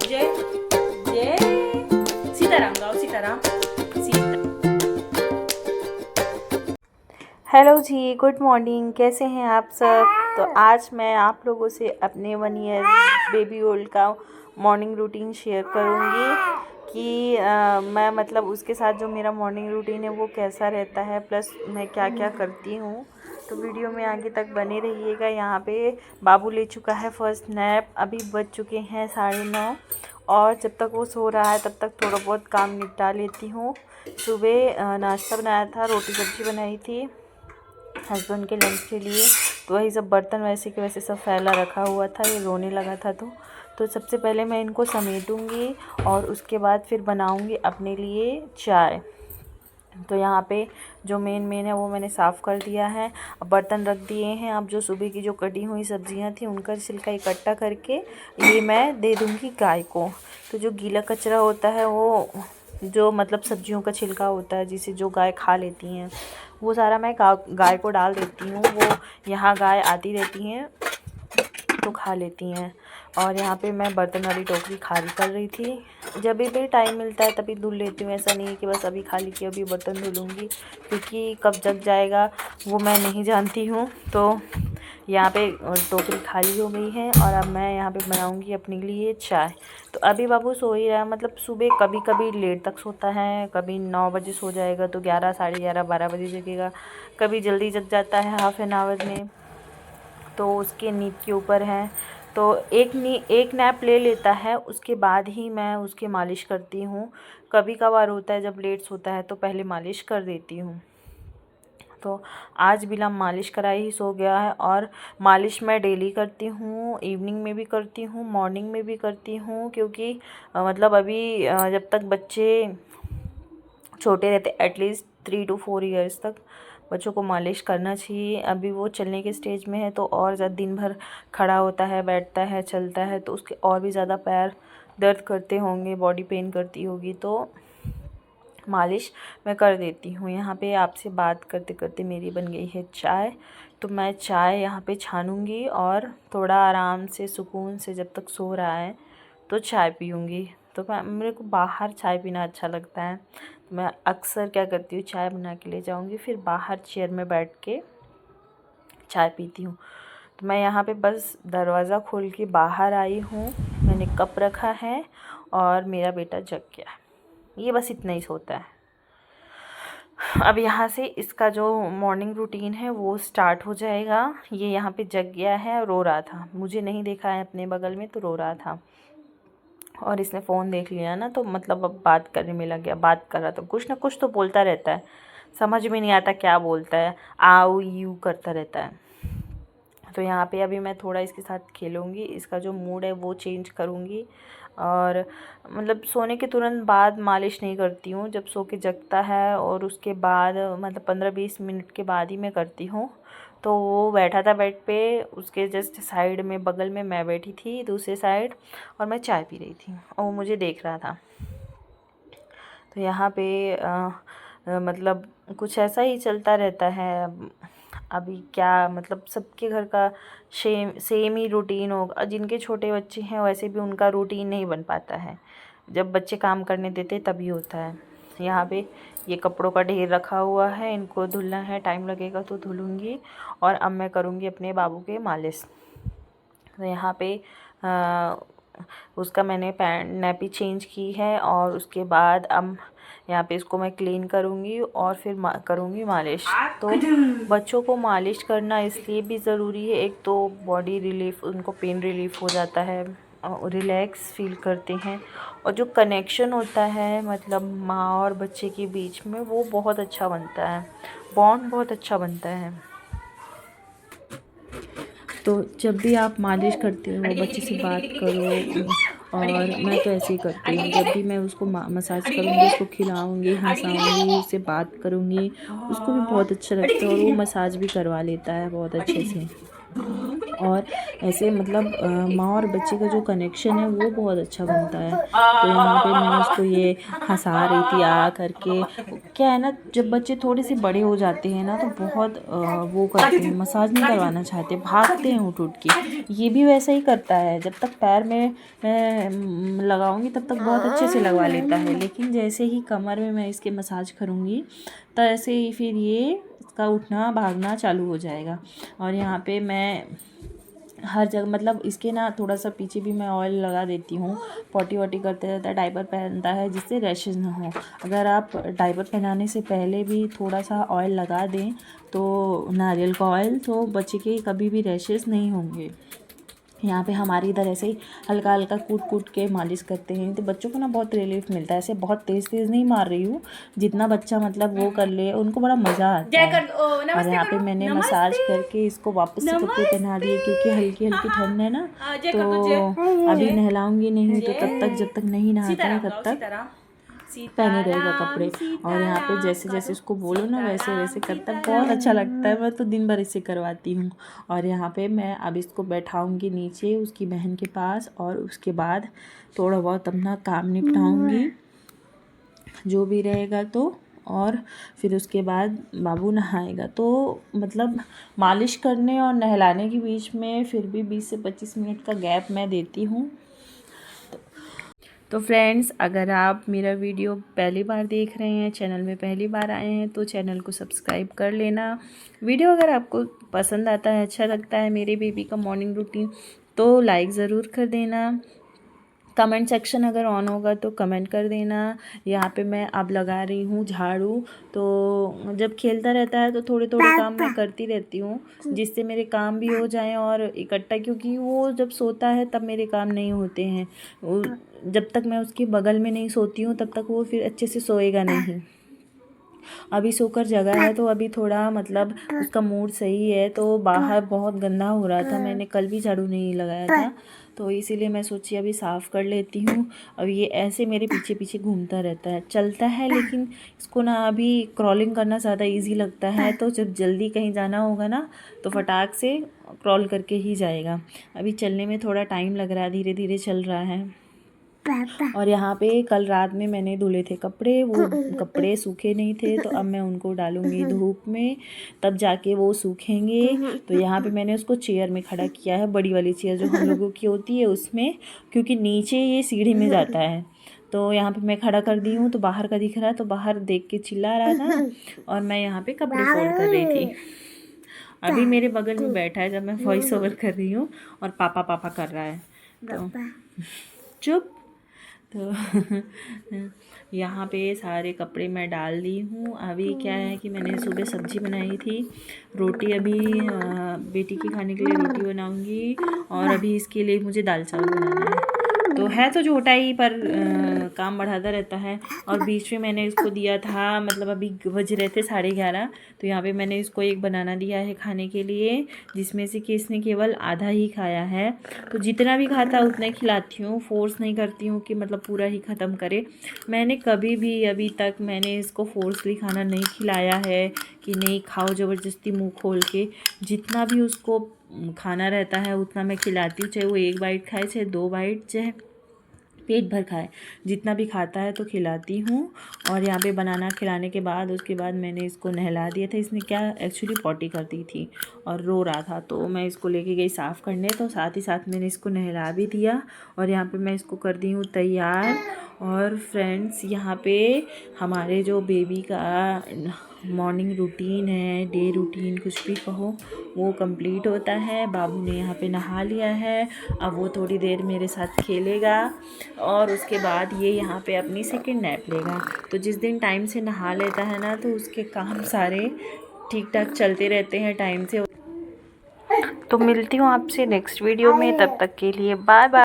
जय जय सीताराम गाओ, सीताराम सीता। हेलो जी, गुड मॉर्निंग। कैसे हैं आप सब? तो आज मैं आप लोगों से अपने 1 ईयर बेबी ओल्ड का मॉर्निंग रूटीन शेयर करूँगी कि मैं मतलब उसके साथ जो मेरा मॉर्निंग रूटीन है वो कैसा रहता है, प्लस मैं क्या क्या करती हूँ। तो वीडियो में आगे तक बने रहिएगा। यहाँ पे बाबू ले चुका है फर्स्ट नैप, अभी बज चुके हैं 9:30 और जब तक वो सो रहा है तब तक थोड़ा बहुत काम निपटा लेती हूँ। सुबह नाश्ता बनाया था, रोटी सब्ज़ी बनाई थी हस्बैंड के लंच के लिए, तो वही सब बर्तन वैसे के वैसे सब फैला रखा हुआ था। ये रोने लगा था तो सबसे पहले मैं इनको समेटूंगी और उसके बाद फिर बनाऊंगी अपने लिए चाय। तो यहाँ पे जो मेन है वो मैंने साफ़ कर दिया है, अब बर्तन रख दिए हैं। अब जो सुबह की जो कटी हुई सब्जियां थी उनका छिलका इकट्ठा करके ये मैं दे दूँगी गाय को। तो जो गीला कचरा होता है वो जो मतलब सब्जियों का छिलका होता है जिसे जो गाय खा लेती हैं वो सारा मैं गाय को डाल देती हूँ। वो यहाँ गाय आती रहती हैं तो खा लेती हैं। और यहाँ पे मैं बर्तन वाली टोकरी खाली कर रही थी। जब भी टाइम मिलता है तभी धुल लेती हूँ, ऐसा नहीं है कि बस अभी खाली किया अभी बर्तन धुलूँगी, क्योंकि कब जग जाएगा वो मैं नहीं जानती हूँ। तो यहाँ पे टोकरी खाली हो गई है और अब मैं यहाँ पे बनाऊँगी अपने लिए चाय। तो अभी बाबू सो ही रहा है, मतलब सुबह कभी कभी लेट तक सोता है, कभी 9 बजे सो जाएगा तो 11, साढ़े 11, 12 बजे जगेगा, कभी जल्दी जग जाता है हाफ एन आवर में, तो उसके नींद के ऊपर है। तो एक नैप ले लेता है, उसके बाद ही मैं उसकी मालिश करती हूँ। कभी कभार होता है जब लेट सोता है तो पहले मालिश कर देती हूँ। तो आज बिना मालिश कराए ही सो गया है। और मालिश मैं डेली करती हूँ, इवनिंग में भी करती हूँ, मॉर्निंग में भी करती हूँ, क्योंकि मतलब अभी जब तक बच्चे छोटे रहते एटलीस्ट 3 to 4 ईयर्स तक बच्चों को मालिश करना चाहिए। अभी वो चलने के स्टेज में है तो और ज़्यादा दिन भर खड़ा होता है, बैठता है, चलता है तो उसके और भी ज़्यादा पैर दर्द करते होंगे, बॉडी पेन करती होगी, तो मालिश मैं कर देती हूँ। यहाँ पे आपसे बात करते करते मेरी बन गई है चाय। तो मैं चाय यहाँ पे छानूँगी और थोड़ा आराम से सुकून से जब तक सो रहा है तो चाय पीऊँगी। तो मेरे को बाहर चाय पीना अच्छा लगता है, तो मैं अक्सर क्या करती हूँ, चाय बना के ले जाऊँगी फिर बाहर चेयर में बैठ के चाय पीती हूँ। तो मैं यहाँ पे बस दरवाज़ा खोल के बाहर आई हूँ, मैंने कप रखा है और मेरा बेटा जग गया है। ये बस इतना ही सोता है। अब यहाँ से इसका जो मॉर्निंग रूटीन है वो स्टार्ट हो जाएगा। ये यहाँ पे जग गया है, रो रहा था, मुझे नहीं देखा है अपने बगल में तो रो रहा था, और इसने फ़ोन देख लिया ना तो मतलब अब बात करने में लग गया। बात कर रहा था, कुछ ना कुछ तो बोलता रहता है, समझ में नहीं आता क्या बोलता है, आऊ यू करता रहता है। तो यहाँ पे अभी मैं थोड़ा इसके साथ खेलूँगी, इसका जो मूड है वो चेंज करूँगी। और मतलब सोने के तुरंत बाद मालिश नहीं करती हूँ, जब सो के जगता है और उसके बाद मतलब 15-20 मिनट के बाद ही मैं करती हूँ। तो वो बैठा था बेड पे, उसके जस्ट साइड में बगल में मैं बैठी थी दूसरे साइड, और मैं चाय पी रही थी और वो मुझे देख रहा था। तो यहाँ पे मतलब कुछ ऐसा ही चलता रहता है। अभी क्या मतलब सबके घर का सेम ही रूटीन होगा। जिनके छोटे बच्चे हैं वैसे भी उनका रूटीन नहीं बन पाता है, जब बच्चे काम करने देते तभी होता है। यहाँ पे ये कपड़ों का ढेर रखा हुआ है, इनको धुलना है, टाइम लगेगा तो धुलूँगी। और अब मैं करूँगी अपने बाबू के मालिश। तो यहाँ पे उसका मैंने पैंट नैपी चेंज की है और उसके बाद अब यहाँ पे इसको मैं क्लीन करूँगी और फिर करूँगी मालिश। तो बच्चों को मालिश करना इसलिए भी ज़रूरी है, एक तो बॉडी रिलीफ, उनको पेन रिलीफ हो जाता है, रिलैक्स फील करते हैं, और जो कनेक्शन होता है मतलब माँ और बच्चे के बीच में वो बहुत अच्छा बनता है, बॉन्ड बहुत अच्छा बनता है। तो जब भी आप मालिश करते हो बच्चे से बात करो, और मैं तो ऐसे ही करती हूँ, जब भी मैं उसको मसाज करूँगी, उसको खिलाऊँगी, हंसाऊँगी, उससे बात करूँगी, उसको भी बहुत अच्छा लगता है और वो मसाज भी करवा लेता है बहुत अच्छे से। और ऐसे मतलब माँ और बच्चे का जो कनेक्शन है वो बहुत अच्छा बनता है। तो यहाँ पे मैं उसको ये हंसा रही थी आ करके। क्या है ना, जब बच्चे थोड़े से बड़े हो जाते हैं ना तो बहुत वो करते हैं, मसाज नहीं करवाना चाहते, भागते हैं उठ उठ के। ये भी वैसा ही करता है, जब तक पैर में लगाऊंगी तब तक बहुत अच्छे से लगवा लेता है, लेकिन जैसे ही कमर में मैं इसके मसाज करूँगी तो ऐसे ही फिर ये इसका उठना भागना चालू हो जाएगा। और यहाँ पे मैं हर जगह मतलब इसके ना थोड़ा सा पीछे भी मैं ऑयल लगा देती हूँ। पॉटी वॉटी करते रहता है, डायपर पहनता है, जिससे रैशेज़ ना हो। अगर आप डायपर पहनाने से पहले भी थोड़ा सा ऑयल लगा दें, तो नारियल का ऑयल, तो बच्चे के कभी भी रैशेज़ नहीं होंगे। यहाँ पे हमारे इधर ऐसे ही हल्का हल्का कूट कूट के मालिश करते हैं, तो बच्चों को ना बहुत रिलीफ मिलता है। ऐसे बहुत तेज़ तेज़ नहीं मार रही हूँ, जितना बच्चा मतलब वो कर ले उनको बड़ा मज़ा आता है। और यहाँ पे मैंने मसाज करके इसको वापस से कपड़े पहना दिए, क्योंकि हल्की हल्की ठंड है ना, तो अभी नहलाऊंगी नहीं, तो तब तक जब तक नहीं नहाता है तब तक पहने रहेगा कपड़े। और यहाँ पे जैसे जैसे इसको बोलो ना वैसे वैसे करता है, बहुत अच्छा लगता है। मैं तो दिन भर इसे करवाती हूँ। और यहाँ पे मैं अब इसको बैठाऊँगी नीचे उसकी बहन के पास, और उसके बाद थोड़ा बहुत अपना काम निपटाऊँगी जो भी रहेगा तो। और फिर उसके बाद बाबू नहाएगा, तो मतलब मालिश करने और नहलाने के बीच में फिर भी 20 से 25 मिनट का गैप मैं देती हूँ। तो फ्रेंड्स, अगर आप मेरा वीडियो पहली बार देख रहे हैं, चैनल में पहली बार आए हैं, तो चैनल को सब्सक्राइब कर लेना। वीडियो अगर आपको पसंद आता है, अच्छा लगता है मेरे बेबी का मॉर्निंग रूटीन, तो लाइक ज़रूर कर देना। कमेंट सेक्शन अगर ऑन होगा तो कमेंट कर देना। यहाँ पे मैं अब लगा रही हूँ झाड़ू, तो जब खेलता रहता है तो थोड़े थोड़े काम मैं करती रहती हूँ, जिससे मेरे काम भी हो जाएं और इकट्ठा, क्योंकि वो जब सोता है तब मेरे काम नहीं होते हैं। जब तक मैं उसके बगल में नहीं सोती हूँ तब तक वो फिर अच्छे से सोएगा नहीं। अभी सोकर जगा है तो अभी थोड़ा मतलब उसका मूड सही है, तो बाहर बहुत गंदा हो रहा था, मैंने कल भी झाड़ू नहीं लगाया था, तो इसीलिए मैं सोची अभी साफ़ कर लेती हूँ। अब ये ऐसे मेरे पीछे पीछे घूमता रहता है, चलता है, लेकिन इसको ना अभी क्रॉलिंग करना ज़्यादा इजी लगता है, तो जब जल्दी कहीं जाना होगा ना तो फटाक से क्रॉल करके ही जाएगा। अभी चलने में थोड़ा टाइम लग रहा है, धीरे धीरे चल रहा है। और यहाँ पे कल रात में मैंने धुले थे कपड़े, वो कपड़े सूखे नहीं थे, तो अब मैं उनको डालूँगी धूप में, तब जाके वो सूखेंगे। तो यहाँ पे मैंने उसको चेयर में खड़ा किया है, बड़ी वाली चेयर जो हम लोगों की होती है उसमें, क्योंकि नीचे ये सीढ़ी में जाता है। तो यहाँ पे मैं खड़ा कर दी हूँ, तो बाहर का दिख रहा है, तो बाहर देख के चिल्ला रहा था, और मैं यहाँ पे कपड़े फोल्ड कर रही थी। अभी मेरे बगल में बैठा है जब मैं वॉइस ओवर कर रही हूँ, और पापा पापा कर रहा है, तो चुप। तो यहाँ पे सारे कपड़े मैं डाल दी हूँ। अभी क्या है कि मैंने सुबह सब्ज़ी बनाई थी, रोटी अभी बेटी के खाने के लिए रोटी बनाऊँगी, और अभी इसके लिए मुझे दाल चावल बनाना है। तो है तो छोटा ही, पर काम बढ़ाता रहता है। और बीच में मैंने इसको दिया था, मतलब अभी बज रहे थे 11:30, तो यहाँ पे मैंने इसको एक बनाना दिया है खाने के लिए, जिसमें से कि इसने केवल आधा ही खाया है। तो जितना भी खाता उतना ही खिलाती हूँ, फोर्स नहीं करती हूँ कि मतलब पूरा ही ख़त्म करे। मैंने कभी भी अभी तक मैंने इसको फोर्सली खाना नहीं खिलाया है कि नहीं खाओ ज़बरदस्ती मुँह खोल के। जितना भी उसको खाना रहता है उतना मैं खिलाती हूँ, चाहे वो 1 बाइट खाए, चाहे 2 बाइट, चाहे पेट भर खाए, जितना भी खाता है तो खिलाती हूँ। और यहाँ पे बनाना खिलाने के बाद उसके बाद मैंने इसको नहला दिया था। इसने क्या एक्चुअली पॉटी कर दी थी और रो रहा था, तो मैं इसको लेके गई साफ़ करने, तो साथ ही साथ मैंने इसको नहला भी दिया। और यहाँ पे मैं इसको कर दी हूँ तैयार। और फ्रेंड्स, यहाँ पे हमारे जो बेबी का मॉर्निंग रूटीन है, डे रूटीन कुछ भी कहो, वो कंप्लीट होता है। बाबू ने यहाँ पे नहा लिया है, अब वो थोड़ी देर मेरे साथ खेलेगा, और उसके बाद ये यहाँ पे अपनी सेकंड नैप लेगा। तो जिस दिन टाइम से नहा लेता है ना, तो उसके काम सारे ठीक ठाक चलते रहते हैं टाइम से। तो मिलती हूँ आपसे नेक्स्ट वीडियो में, तब तक के लिए बाय बाय।